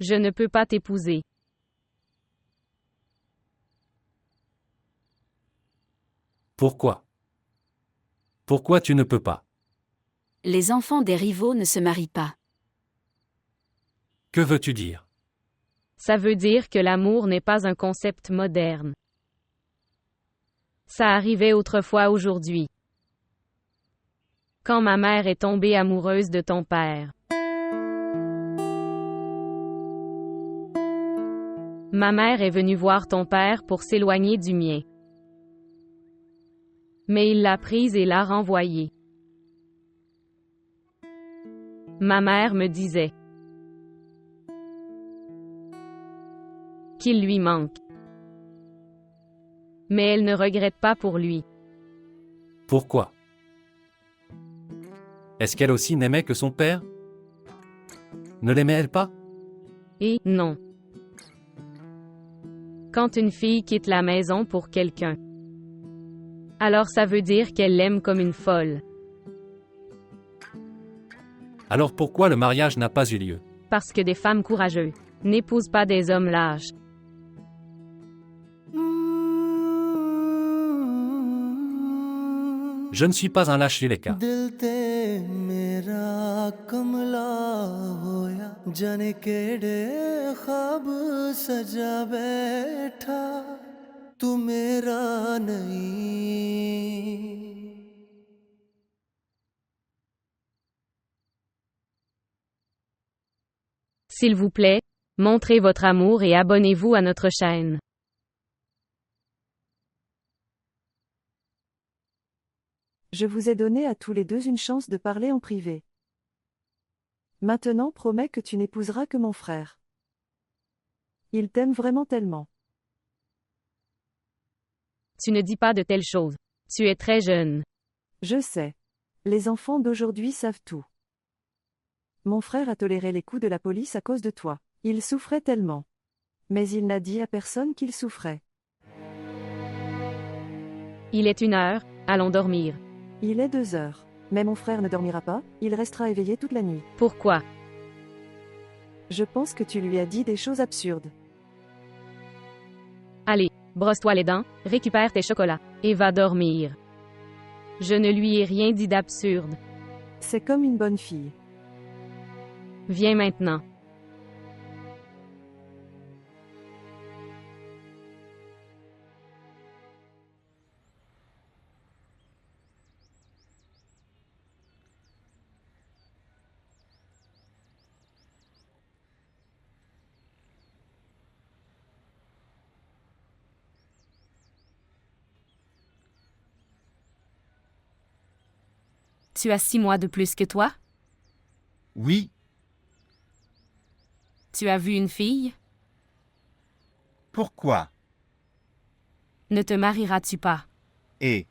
Je ne peux pas t'épouser. Pourquoi? Pourquoi tu ne peux pas? Les enfants des rivaux ne se marient pas. Que veux-tu dire? Ça veut dire que l'amour n'est pas un concept moderne. Ça arrivait autrefois aujourd'hui. Quand ma mère est tombée amoureuse de ton père. Ma mère est venue voir ton père pour s'éloigner du mien. Mais il l'a prise et l'a renvoyée. Ma mère me disait qu'il lui manque. Mais elle ne regrette pas pour lui. Pourquoi? Est-ce qu'elle aussi n'aimait que son père? Ne l'aimait-elle pas? Et non. Quand une fille quitte la maison pour quelqu'un, alors ça veut dire qu'elle l'aime comme une folle. Alors pourquoi le mariage n'a pas eu lieu? Parce que des femmes courageuses n'épousent pas des hommes lâches. Je ne suis pas un lâche Yuleka. दिल ते मेरा कमला होया जाने केड़े ख्वाब सजा बैठा तू मेरा नहीं S'il vous plaît, montrez votre amour et abonnez-vous à notre chaîne. Je vous ai donné à tous les deux une chance de parler en privé. Maintenant promets que tu n'épouseras que mon frère. Il t'aime vraiment tellement. Tu ne dis pas de telles choses. Tu es très jeune. Je sais. Les enfants d'aujourd'hui savent tout. Mon frère a toléré les coups de la police à cause de toi. Il souffrait tellement. Mais il n'a dit à personne qu'il souffrait. Il est 1 heure, allons dormir. Il est 2 heures. Mais mon frère ne dormira pas, il restera éveillé toute la nuit. Pourquoi? Je pense que tu lui as dit des choses absurdes. Allez, brosse-toi les dents, récupère tes chocolats, et va dormir. Je ne lui ai rien dit d'absurde. C'est comme une bonne fille. Viens maintenant. Tu as 6 mois de plus que toi? Oui, Tu as vu une fille? pourquoi? Ne te marieras-tu pas? Et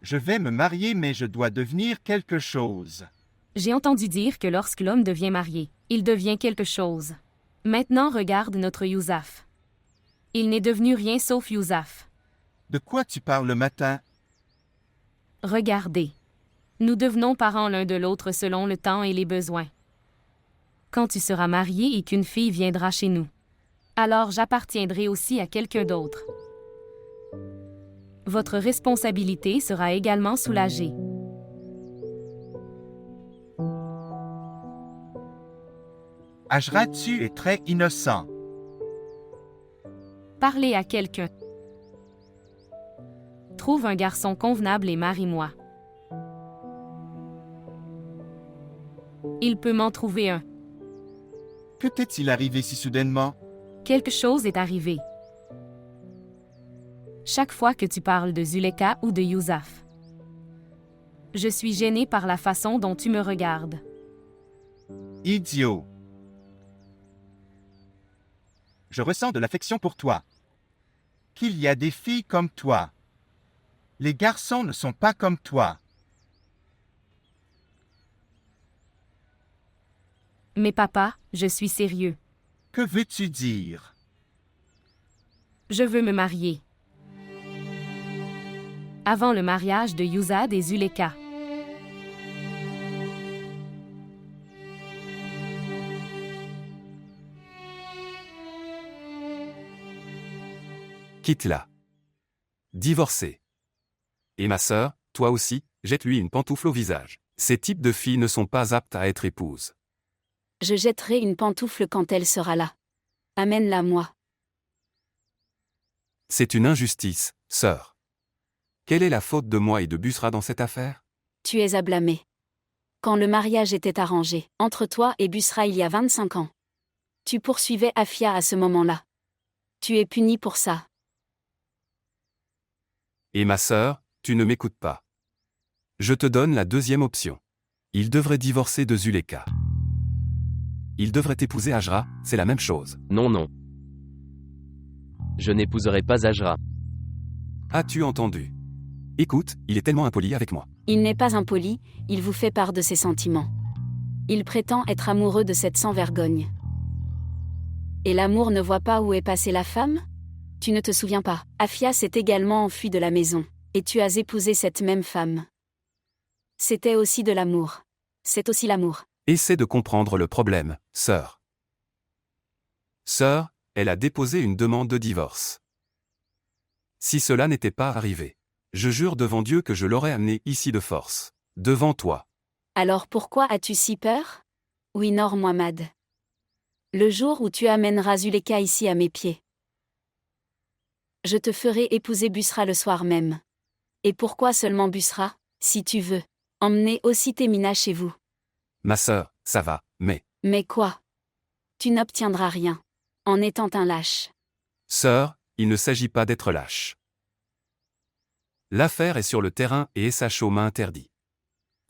je vais me marier, mais je dois devenir quelque chose. J'ai entendu dire que lorsque l'homme devient marié, il devient quelque chose. Maintenant regarde notre Yousaf. Il n'est devenu rien sauf Yousaf. De quoi tu parles le matin? Regardez. Nous devenons parents l'un de l'autre selon le temps et les besoins. Quand tu seras marié et qu'une fille viendra chez nous, alors j'appartiendrai aussi à quelqu'un d'autre. Votre responsabilité sera également soulagée. Ajrat, tu es très innocent. Parlez à quelqu'un. Trouve un garçon convenable et marie-moi. Il peut m'en trouver un. Que t'est-il arrivé si soudainement? Quelque chose est arrivé. Chaque fois que tu parles de Zuleka ou de Yousaf, je suis gênée par la façon dont tu me regardes. Idiot. Je ressens de l'affection pour toi. Qu'il y a des filles comme toi. Les garçons ne sont pas comme toi. Mais papa, je suis sérieux. Que veux-tu dire? Je veux me marier. Avant le mariage de Youzad et Zuleka. Quitte-la. Divorcée. Et ma sœur, toi aussi, jette-lui une pantoufle au visage. Ces types de filles ne sont pas aptes à être épouses. Je jetterai une pantoufle quand elle sera là. Amène-la moi. C'est une injustice, sœur. Quelle est la faute de moi et de Busra dans cette affaire? Tu es à blâmer. Quand le mariage était arrangé, entre toi et Busra il y a 25 ans. Tu poursuivais Afia à ce moment-là. Tu es puni pour ça. Et ma sœur, tu ne m'écoutes pas. Je te donne la deuxième option. Il devrait divorcer de Zuleka. Il devrait épouser Ajra, c'est la même chose. Non, non. Je n'épouserai pas Ajra. As-tu entendu? Écoute, il est tellement impoli avec moi. Il n'est pas impoli, il vous fait part de ses sentiments. Il prétend être amoureux de cette sans-vergogne. Et l'amour ne voit pas où est passée la femme? Tu ne te souviens pas. Afia s'est également enfuie de la maison, et tu as épousé cette même femme. C'était aussi de l'amour. C'est aussi l'amour. Essaie de comprendre le problème, sœur. Sœur, elle a déposé une demande de divorce. Si cela n'était pas arrivé, je jure devant Dieu que je l'aurais amenée ici de force, devant toi. Alors pourquoi as-tu si peur? Oui, Nor Mohammad. Le jour où tu amèneras Zuleka ici à mes pieds. Je te ferai épouser Busra le soir même. Et pourquoi seulement Busra? Si tu veux, emmenez aussi Temina chez vous. Ma sœur, ça va, mais... Mais quoi? Tu n'obtiendras rien. En étant un lâche. Sœur, il ne s'agit pas d'être lâche. L'affaire est sur le terrain et SHO m'a interdit.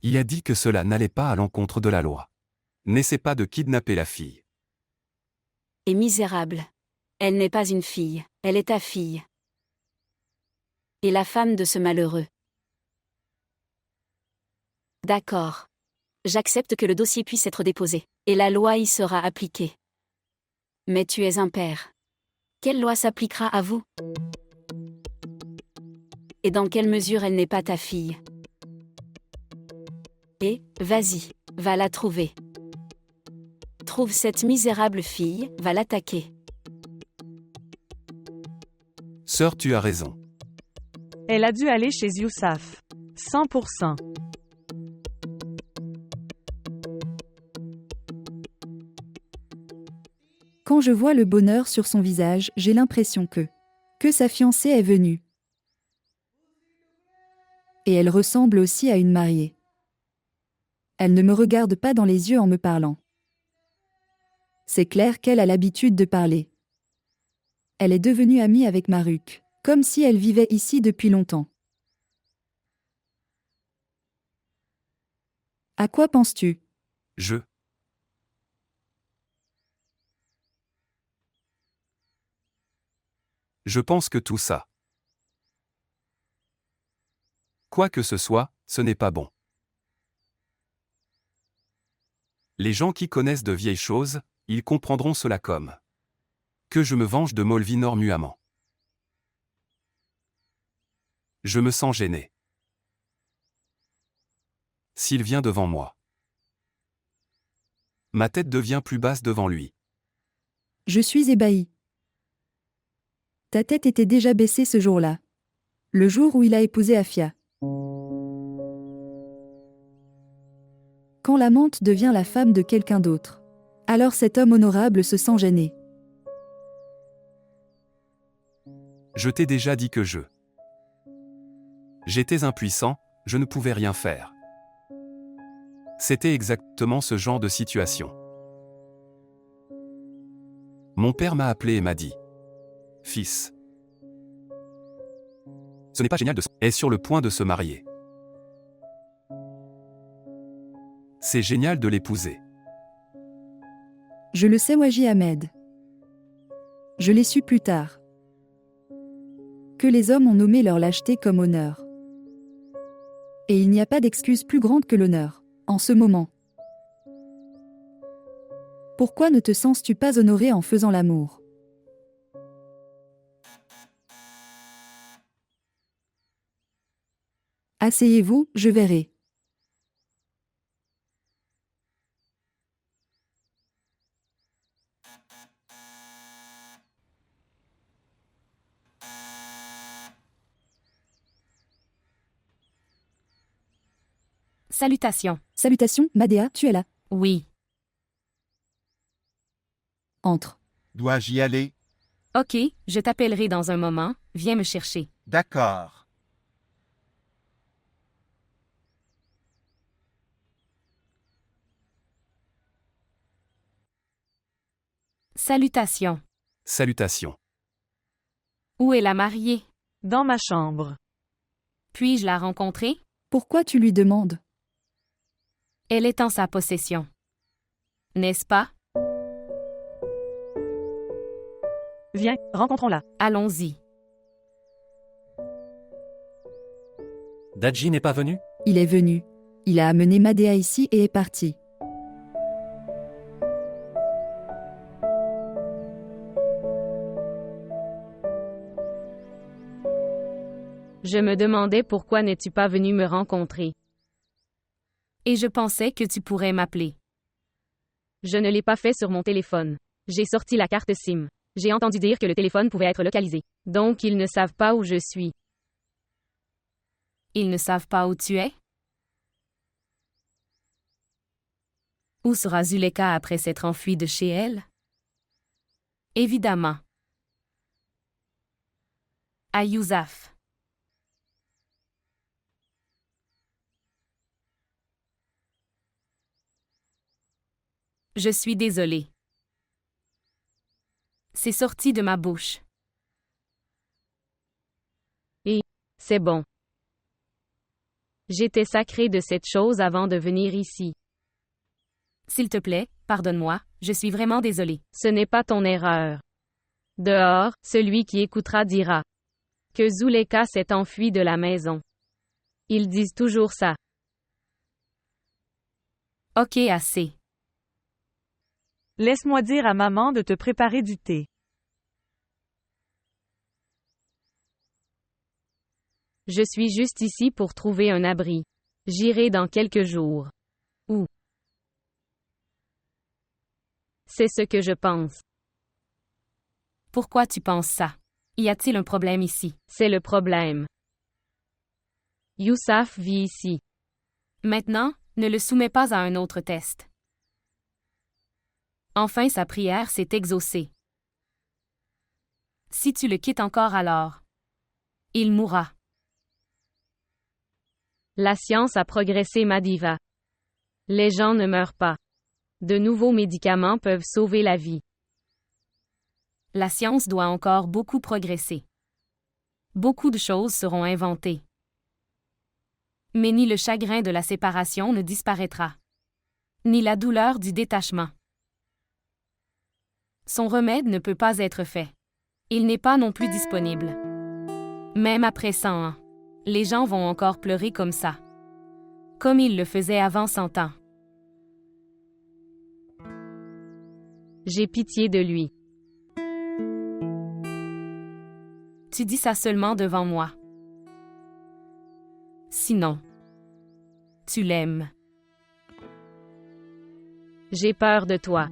Il a dit que cela n'allait pas à l'encontre de la loi. N'essaie pas de kidnapper la fille. Et misérable. Elle n'est pas une fille, elle est ta fille. Et la femme de ce malheureux. D'accord. J'accepte que le dossier puisse être déposé, et la loi y sera appliquée. Mais tu es un père. Quelle loi s'appliquera à vous? Et dans quelle mesure elle n'est pas ta fille? Et, vas-y, va la trouver. Trouve cette misérable fille, va l'attaquer. Sœur, tu as raison. Elle a dû aller chez Youssaf. 100%. Quand je vois le bonheur sur son visage, j'ai l'impression que sa fiancée est venue. Et elle ressemble aussi à une mariée. Elle ne me regarde pas dans les yeux en me parlant. C'est clair qu'elle a l'habitude de parler. Elle est devenue amie avec Maruk, comme si elle vivait ici depuis longtemps. À quoi penses-tu? Je pense que tout ça, quoi que ce soit, ce n'est pas bon. Les gens qui connaissent de vieilles choses, ils comprendront cela comme que je me venge de Molvinor Muhammad. Je me sens gêné. S'il vient devant moi, ma tête devient plus basse devant lui. Je suis ébahi. Ta tête était déjà baissée ce jour-là. Le jour où il a épousé Afia. Quand l'amante devient la femme de quelqu'un d'autre, alors cet homme honorable se sent gêné. Je t'ai déjà dit que j'étais impuissant, je ne pouvais rien faire. C'était exactement ce genre de situation. Mon père m'a appelé et m'a dit: Fils, ce n'est pas génial est sur le point de se marier. C'est génial de l'épouser. Je le sais, Waji Ahmed. Je l'ai su plus tard. Que les hommes ont nommé leur lâcheté comme honneur. Et il n'y a pas d'excuse plus grande que l'honneur, en ce moment. Pourquoi ne te sens-tu pas honoré en faisant l'amour? Asseyez-vous, je verrai. Salutations. Salutations, Madea, tu es là. Oui. Entre. Dois-je y aller? Ok, je t'appellerai dans un moment. Viens me chercher. D'accord. Salutations. Salutations. Où est la mariée? Dans ma chambre. Puis-je la rencontrer? Pourquoi tu lui demandes? Elle est en sa possession. N'est-ce pas? Viens, rencontrons-la. Allons-y. Dadji n'est pas venu? Il est venu. Il a amené Madea ici et est parti. Je me demandais pourquoi n'es-tu pas venu me rencontrer. Et je pensais que tu pourrais m'appeler. Je ne l'ai pas fait sur mon téléphone. J'ai sorti la carte SIM. J'ai entendu dire que le téléphone pouvait être localisé. Donc ils ne savent pas où je suis. Ils ne savent pas où tu es? Où sera Zuleka après s'être enfuie de chez elle? Évidemment. À Yousaf. Je suis désolée. C'est sorti de ma bouche. C'est bon. J'étais sacrée de cette chose avant de venir ici. S'il te plaît, pardonne-moi, je suis vraiment désolée. Ce n'est pas ton erreur. Dehors, celui qui écoutera dira que Zuleka s'est enfuie de la maison. Ils disent toujours ça. Ok, assez. Laisse-moi dire à maman de te préparer du thé. Je suis juste ici pour trouver un abri. J'irai dans quelques jours. Où? C'est ce que je pense. Pourquoi tu penses ça? Y a-t-il un problème ici? C'est le problème. Yousaf vit ici. Maintenant, ne le soumets pas à un autre test. Enfin sa prière s'est exaucée. Si tu le quittes encore alors, il mourra. La science a progressé, Madiva. Les gens ne meurent pas. De nouveaux médicaments peuvent sauver la vie. La science doit encore beaucoup progresser. Beaucoup de choses seront inventées. Mais ni le chagrin de la séparation ne disparaîtra. Ni la douleur du détachement. Son remède ne peut pas être fait. Il n'est pas non plus disponible. Même après 100 ans, les gens vont encore pleurer comme ça. Comme ils le faisaient avant 100 ans. J'ai pitié de lui. Tu dis ça seulement devant moi. Sinon, tu l'aimes. J'ai peur de toi.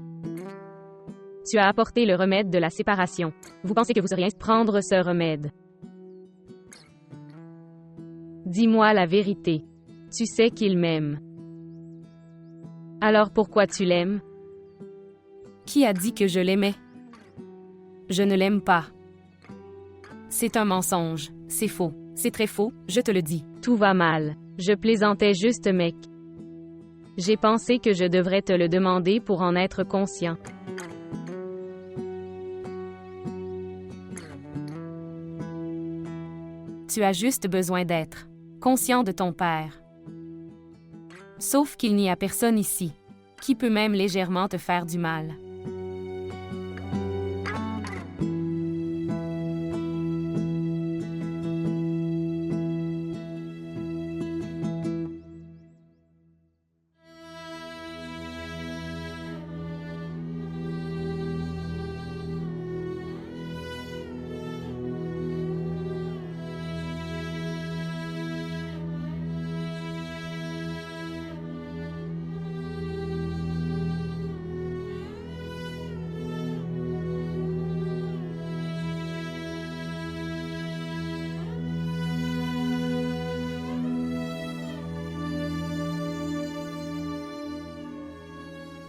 Tu as apporté le remède de la séparation. Vous pensez que vous seriez prendre ce remède? Dis-moi la vérité. Tu sais qu'il m'aime. Alors pourquoi tu l'aimes? Qui a dit que je l'aimais? Je ne l'aime pas. C'est un mensonge, c'est faux, c'est très faux, je te le dis. Tout va mal. Je plaisantais juste, mec. J'ai pensé que je devrais te le demander pour en être conscient. Tu as juste besoin d'être conscient de ton père. Sauf qu'il n'y a personne ici qui peut même légèrement te faire du mal.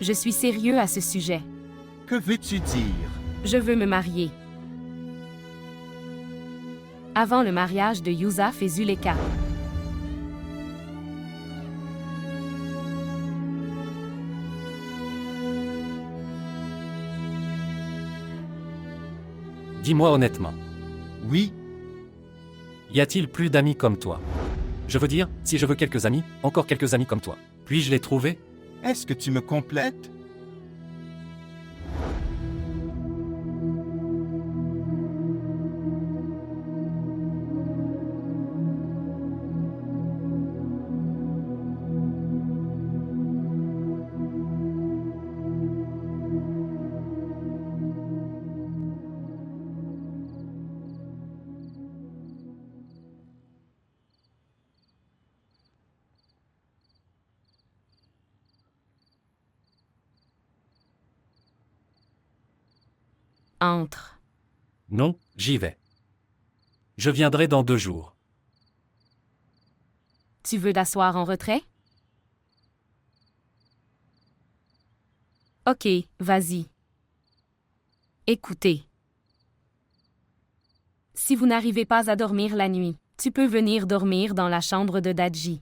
Je suis sérieux à ce sujet. Que veux-tu dire? Je veux me marier. Avant le mariage de Yousaf et Zuleka. Dis-moi honnêtement, Oui, y a-t-il plus d'amis comme toi? Je veux dire, si je veux quelques amis, encore quelques amis comme toi. Puis-je les trouver? est-ce que tu me complètes? Entre. Non, j'y vais. Je viendrai dans 2 jours. Tu veux t'asseoir en retrait? Ok, vas-y. Écoutez. Si vous n'arrivez pas à dormir la nuit, tu peux venir dormir dans la chambre de Dadji.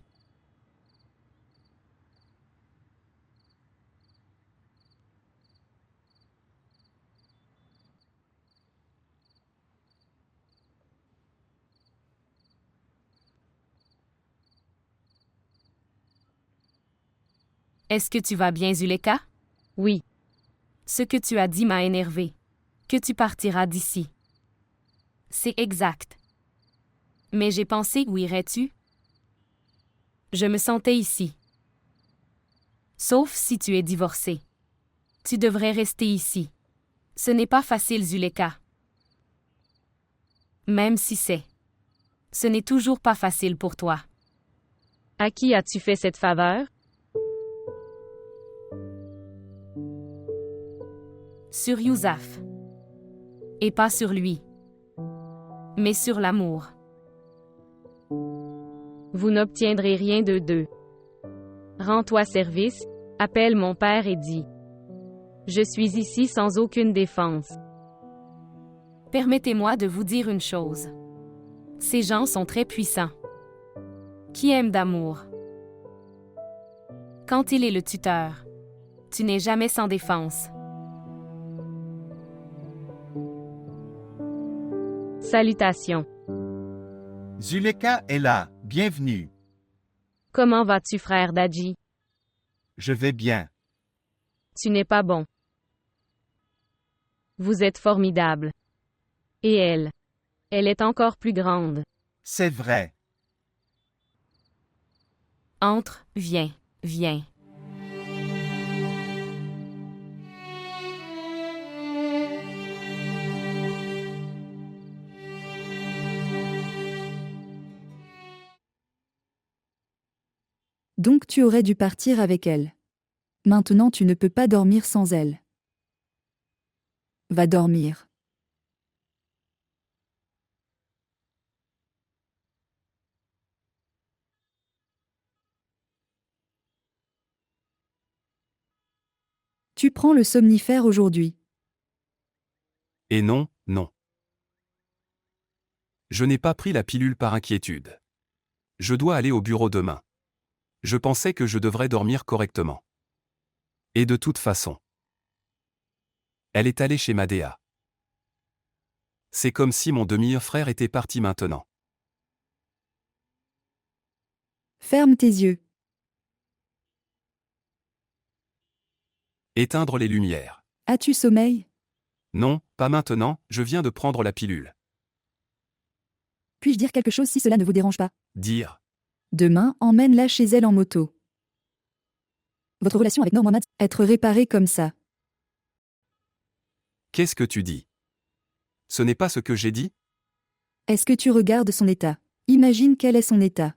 Est-ce que tu vas bien, Zuleka? Oui. Ce que tu as dit m'a énervé. Que tu partiras d'ici. C'est exact. Mais j'ai pensé, où irais-tu? Je me sentais ici. Sauf si tu es divorcé. Tu devrais rester ici. Ce n'est pas facile, Zuleka. Même si c'est. Ce n'est toujours pas facile pour toi. À qui as-tu fait cette faveur? Sur Yousaf. Et pas sur lui. Mais sur l'amour. Vous n'obtiendrez rien de deux. Rends-toi service, appelle mon père et dis. Je suis ici sans aucune défense. Permettez-moi de vous dire une chose. Ces gens sont très puissants. Qui aime d'amour? Quand il est le tuteur, tu n'es jamais sans défense. Salutations. Zuleka est là, bienvenue. Comment vas-tu, frère Dadji? Je vais bien. Tu n'es pas bon. Vous êtes formidable. Et elle? Elle est encore plus grande. C'est vrai. Entre, viens, viens. Donc tu aurais dû partir avec elle. Maintenant tu ne peux pas dormir sans elle. Va dormir. Tu prends le somnifère aujourd'hui. Et non, non. Je n'ai pas pris la pilule par inquiétude. Je dois aller au bureau demain. Je pensais que je devrais dormir correctement. Et de toute façon. Elle est allée chez Madea. C'est comme si mon demi-frère était parti maintenant. Ferme tes yeux. Éteindre les lumières. As-tu sommeil? Non, pas maintenant, je viens de prendre la pilule. Puis-je dire quelque chose si cela ne vous dérange pas? Dire. Demain, emmène-la chez elle en moto. Votre relation avec Mohamed, être réparée comme ça. Qu'est-ce que tu dis? Ce n'est pas ce que j'ai dit? Est-ce que tu regardes son état? Imagine quel est son état.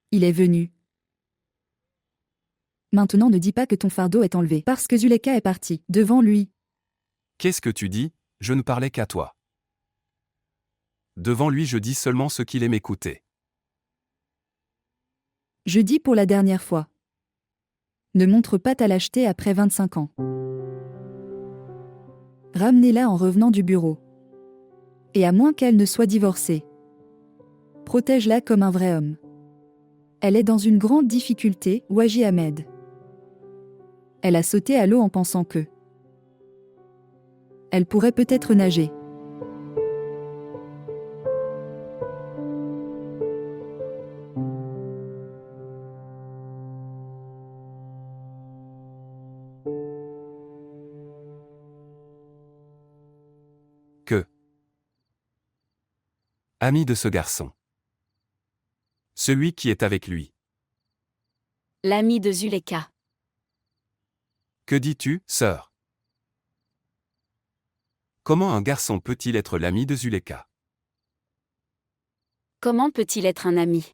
Il est venu. Maintenant ne dis pas que ton fardeau est enlevé parce que Zuleka est parti devant lui. Qu'est-ce que tu dis? Je ne parlais qu'à toi. Devant lui je dis seulement ce qu'il aime écouter. Je dis pour la dernière fois. Ne montre pas ta lâcheté après 25 ans. Ramenez-la en revenant du bureau. Et à moins qu'elle ne soit divorcée. Protège-la comme un vrai homme. Elle est dans une grande difficulté, Waji Ahmed. Elle a sauté à l'eau en pensant que elle pourrait peut-être nager. Que ami de ce garçon. Celui qui est avec lui. L'ami de Zuleka. Que dis-tu, sœur? Comment un garçon peut-il être l'ami de Zuleka? Comment peut-il être un ami?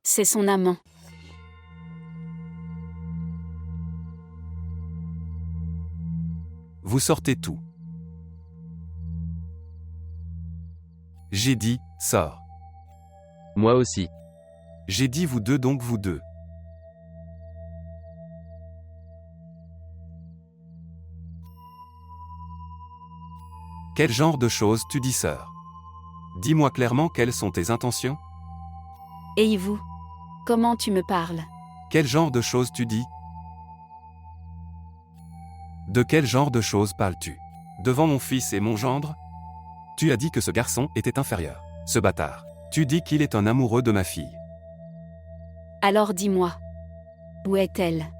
C'est son amant. Vous sortez tout. J'ai dit, sors. Moi aussi. J'ai dit vous deux donc vous deux. Quel genre de choses tu dis, sœur? Dis-moi clairement quelles sont tes intentions? Et vous? Comment tu me parles? Quel genre de choses tu dis? De quel genre de choses parles-tu? Devant mon fils et mon gendre? Tu as dit que ce garçon était inférieur. Ce bâtard. Tu dis qu'il est un amoureux de ma fille. Alors dis-moi. Où est-elle?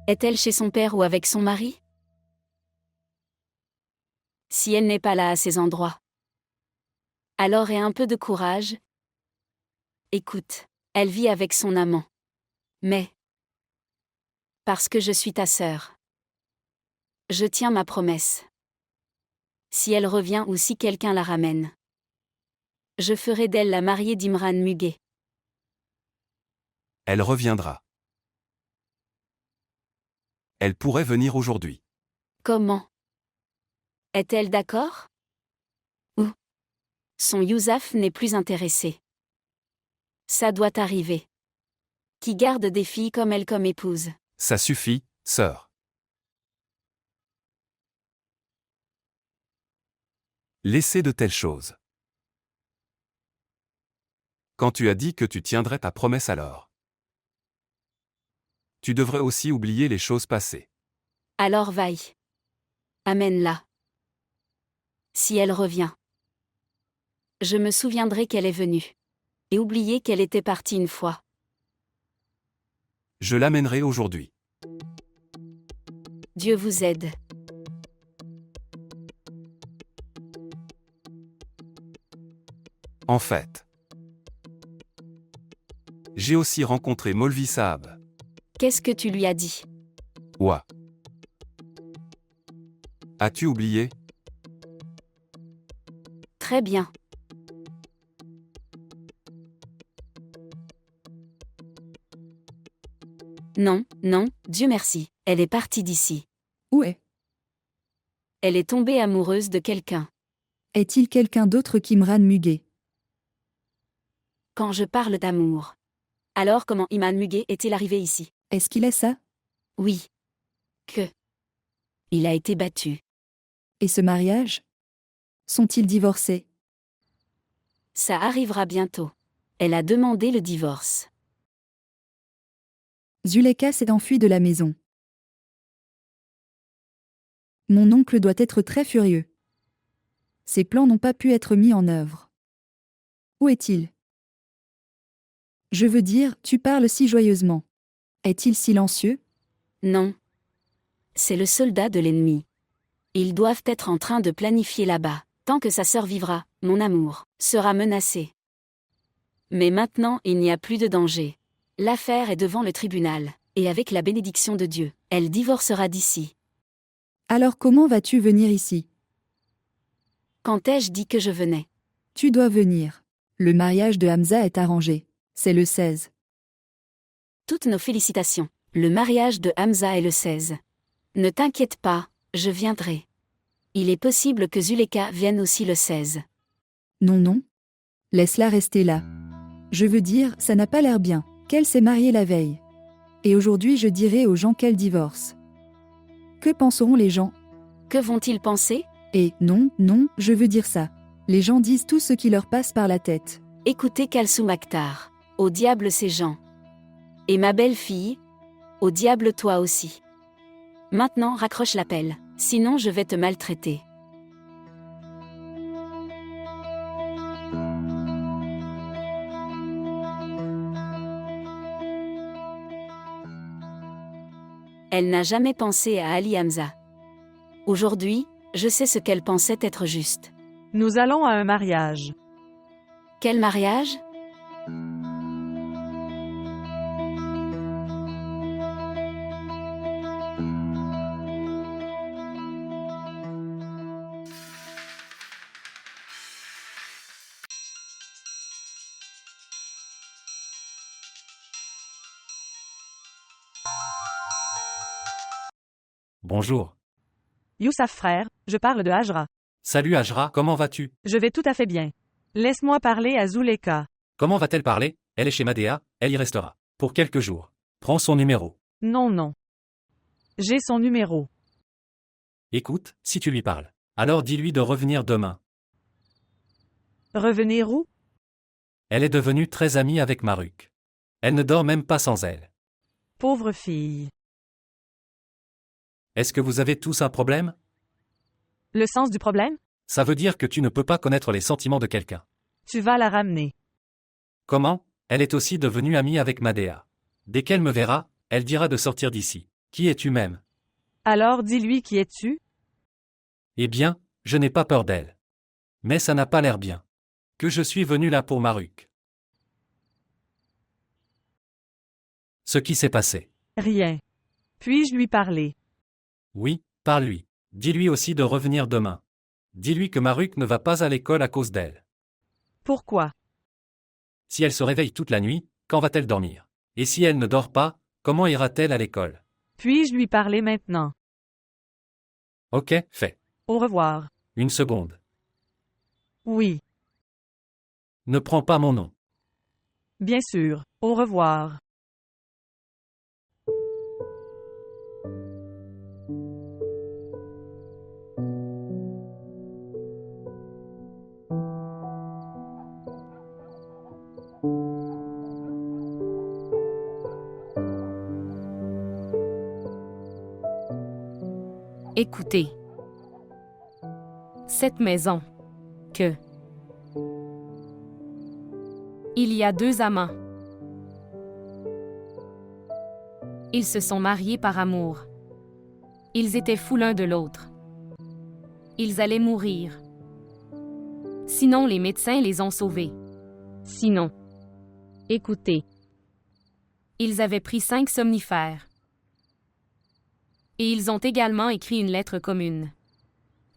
Est-elle chez son père ou avec son mari? Si elle n'est pas là à ces endroits, alors aie un peu de courage. Écoute, elle vit avec son amant. Mais, parce que je suis ta sœur, je tiens ma promesse. Si elle revient ou si quelqu'un la ramène, je ferai d'elle la mariée d'Imran Muguet. Elle reviendra. Elle pourrait venir aujourd'hui. Comment? Est-elle d'accord? Ou son Yousaf n'est plus intéressé? Ça doit arriver. Qui garde des filles comme elle comme épouse? Ça suffit, sœur. Laissez de telles choses. Quand tu as dit que tu tiendrais ta promesse alors, tu devrais aussi oublier les choses passées. Alors vaille. Amène-la. Si elle revient, je me souviendrai qu'elle est venue. Et oublier qu'elle était partie une fois. Je l'amènerai aujourd'hui. Dieu vous aide. En fait, j'ai aussi rencontré Molvi Saab. Qu'est-ce que tu lui as dit? Ouah. As-tu oublié? Très bien. Non, non, Dieu merci, elle est partie d'ici. Où est? Elle est tombée amoureuse de quelqu'un. Est-il quelqu'un d'autre qu'Imran Muguet? Quand je parle d'amour. Alors comment Imran Muguet est-il arrivé ici? Est-ce qu'il est ça? Oui. Que? Il a été battu. Et ce mariage? Sont-ils divorcés? Ça arrivera bientôt. Elle a demandé le divorce. Zuleka s'est enfuie de la maison. Mon oncle doit être très furieux. Ses plans n'ont pas pu être mis en œuvre. Où est-il? Je veux dire, tu parles si joyeusement. Est-il silencieux? Non. C'est le soldat de l'ennemi. Ils doivent être en train de planifier là-bas. Tant que sa sœur vivra, mon amour sera menacé. Mais maintenant, il n'y a plus de danger. L'affaire est devant le tribunal, et avec la bénédiction de Dieu, elle divorcera d'ici. Alors comment vas-tu venir ici? Quand ai-je dit que je venais? Tu dois venir. Le mariage de Hamza est arrangé. C'est le 16. Toutes nos félicitations. Le mariage de Hamza est le 16. Ne t'inquiète pas, je viendrai. Il est possible que Zuleka vienne aussi le 16. Non, non. Laisse-la rester là. Je veux dire, ça n'a pas l'air bien. qu'elle s'est mariée la veille. Et aujourd'hui je dirai aux gens qu'elle divorce. Que penseront les gens? Que vont-ils penser? Et non, non, je veux dire ça. Les gens disent tout ce qui leur passe par la tête. Écoutez Kalsoum Akhtar. Au diable ces gens. Et ma belle-fille? Au diable toi aussi. Maintenant raccroche l'appel, sinon je vais te maltraiter. Elle n'a jamais pensé à Ali Hamza. Aujourd'hui, je sais ce qu'elle pensait être juste. Nous allons à un mariage. Quel mariage? Bonjour. Youssaf frère, je parle de Hajra. Salut Hajra, comment vas-tu? Je vais tout à fait bien. Laisse-moi parler à Zuleka. Comment va-t-elle parler? Elle est chez Madea, elle y restera. Pour quelques jours. Prends son numéro. Non, non. J'ai son numéro. Écoute, si tu lui parles. Alors dis-lui de revenir demain. Revenir où? Elle est devenue très amie avec Maruk. Elle ne dort même pas sans elle. Pauvre fille. Est-ce que vous avez tous un problème? Le sens du problème? Ça veut dire que tu ne peux pas connaître les sentiments de quelqu'un. Tu vas la ramener. Comment? Elle est aussi devenue amie avec Madea. Dès qu'elle me verra, elle dira de sortir d'ici. Qui es-tu même? Alors dis-lui qui es-tu? Eh bien, je n'ai pas peur d'elle. Mais ça n'a pas l'air bien. Que je suis venu là pour Maruk. Ce qui s'est passé. Rien. Puis-je lui parler? Oui, parle-lui. Dis-lui aussi de revenir demain. Dis-lui que Maruk ne va pas à l'école à cause d'elle. Pourquoi? Si elle se réveille toute la nuit, quand va-t-elle dormir? Et si elle ne dort pas, comment ira-t-elle à l'école? Puis-je lui parler maintenant? Ok, fait. Au revoir. Une seconde. Oui. Ne prends pas mon nom. Bien sûr. Au revoir. Écoutez. Cette maison. Que. Il y a 2 amants. Ils se sont mariés par amour. Ils étaient fous l'un de l'autre. Ils allaient mourir. Sinon, les médecins les ont sauvés. Sinon. Écoutez. Ils avaient pris 5 somnifères. Et ils ont également écrit une lettre commune.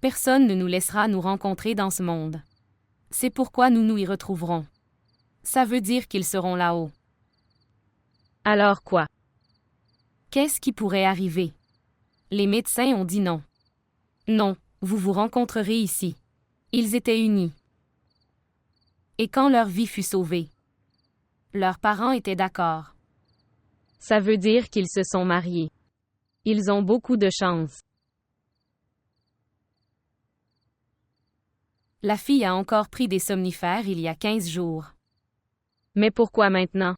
Personne ne nous laissera nous rencontrer dans ce monde. C'est pourquoi nous nous y retrouverons. Ça veut dire qu'ils seront là-haut. Alors quoi? Qu'est-ce qui pourrait arriver? Les médecins ont dit non. Non, vous vous rencontrerez ici. Ils étaient unis. Et quand leur vie fut sauvée, leurs parents étaient d'accord. Ça veut dire qu'ils se sont mariés. Ils ont beaucoup de chance. La fille a encore pris des somnifères il y a 15 jours. Mais pourquoi maintenant?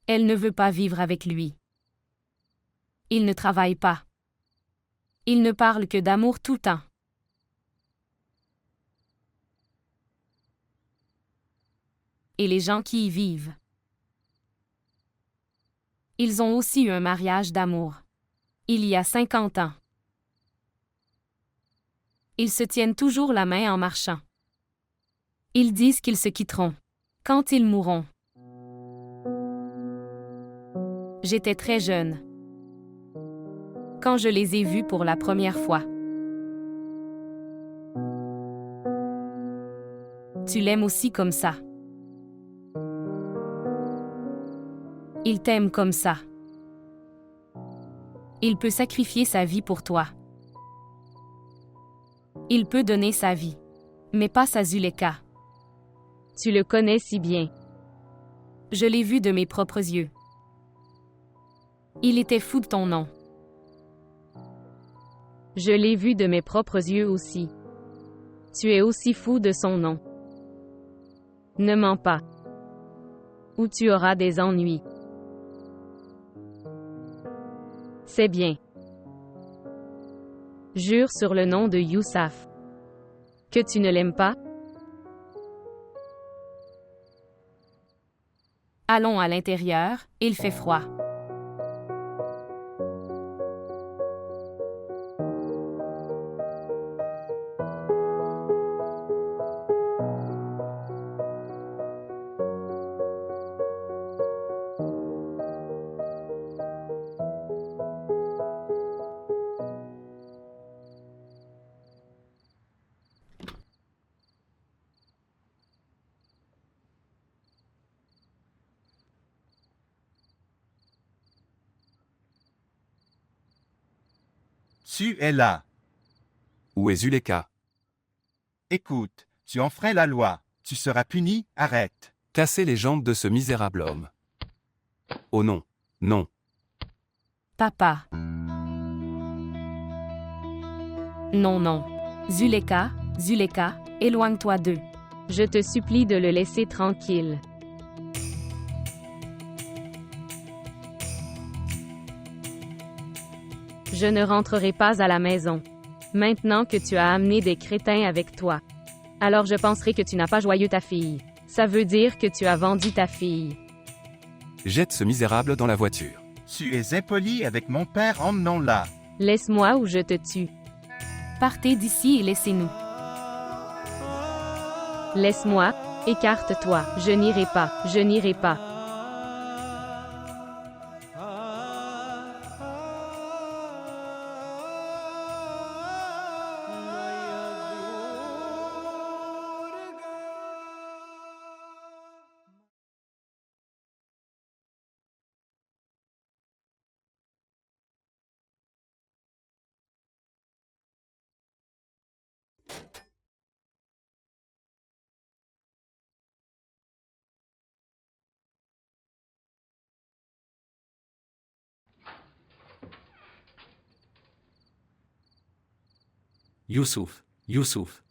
Elle ne veut pas vivre avec lui. Il ne travaille pas. Il ne parle que d'amour tout le temps. Et les gens qui y vivent. Ils ont aussi eu un mariage d'amour. Il y a 50 ans. Ils se tiennent toujours la main en marchant. Ils disent qu'ils se quitteront. Quand ils mourront. J'étais très jeune. Quand je les ai vus pour la première fois. Tu l'aimes aussi comme ça. Il t'aime comme ça. Il peut sacrifier sa vie pour toi. Il peut donner sa vie. Mais pas sa Zuleka. Tu le connais si bien. Je l'ai vu de mes propres yeux. Il était fou de ton nom. Je l'ai vu de mes propres yeux aussi. Tu es aussi fou de son nom. Ne mens pas. Ou tu auras des ennuis. C'est bien. Jure sur le nom de Youssaf. Que tu ne l'aimes pas? Allons à l'intérieur, il fait froid. Tu es là. Où est Zuleka? Écoute, tu enfreins la loi. Tu seras puni, arrête. Cassez les jambes de ce misérable homme. Oh non, non. Papa. Non, non. Zuleka, Zuleka, éloigne-toi d'eux. Je te supplie de le laisser tranquille. Je ne rentrerai pas à la maison. Maintenant que tu as amené des crétins avec toi. Alors je penserai que tu n'as pas joyeux ta fille. Ça veut dire que tu as vendu ta fille. Jette ce misérable dans la voiture. Tu es impoli avec mon père, emmenons-la. Laisse-moi ou je te tue. Partez d'ici et laissez-nous. Laisse-moi, écarte-toi. Je n'irai pas, je n'irai pas. Youssouf, Youssouf.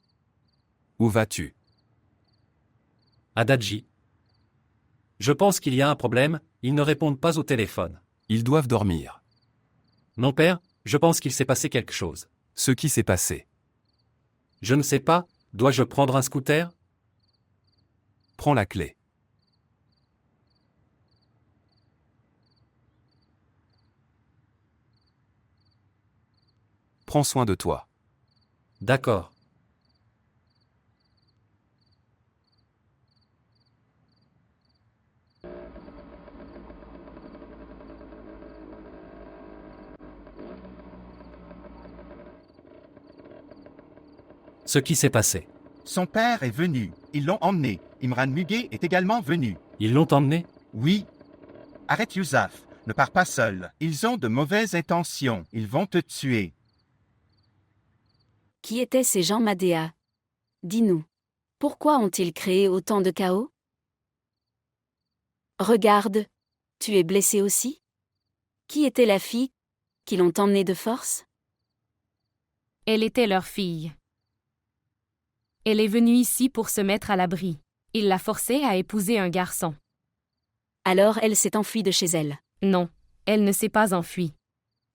Où vas-tu? Adadji. Je pense qu'il y a un problème, ils ne répondent pas au téléphone. Ils doivent dormir. Mon père, je pense qu'il s'est passé quelque chose. Ce qui s'est passé. Je ne sais pas, dois-je prendre un scooter? Prends la clé. Prends soin de toi. D'accord. Ce qui s'est passé. Son père est venu. Ils l'ont emmené. Imran Muguet est également venu. Ils l'ont emmené? Oui. Arrête Youssaf. Ne pars pas seul. Ils ont de mauvaises intentions. Ils vont te tuer. Qui étaient ces gens Madea? Dis-nous. Pourquoi ont-ils créé autant de chaos? Regarde. Tu es blessé aussi? Qui était la fille qui l'ont emmenée de force? Elle était leur fille. Elle est venue ici pour se mettre à l'abri. Il l'a forcée à épouser un garçon. Alors elle s'est enfuie de chez elle. Non, elle ne s'est pas enfuie.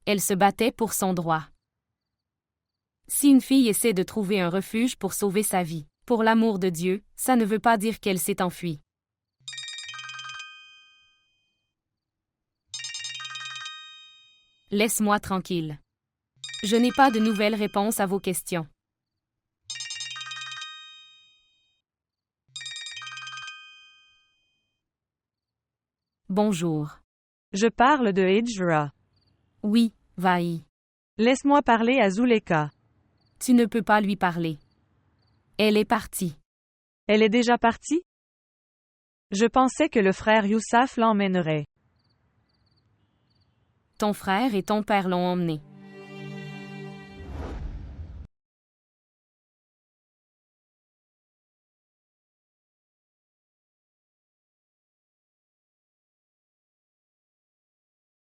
Elle se battait pour son droit. Si une fille essaie de trouver un refuge pour sauver sa vie, pour l'amour de Dieu, ça ne veut pas dire qu'elle s'est enfuie. Laisse-moi tranquille. Je n'ai pas de nouvelles réponses à vos questions. Bonjour. Je parle de Hijra. Oui, Vaï. Laisse-moi parler à Zuleka. Tu ne peux pas lui parler. Elle est partie. Elle est déjà partie? Je pensais que le frère Youssaf l'emmènerait. Ton frère et ton père l'ont emmenée.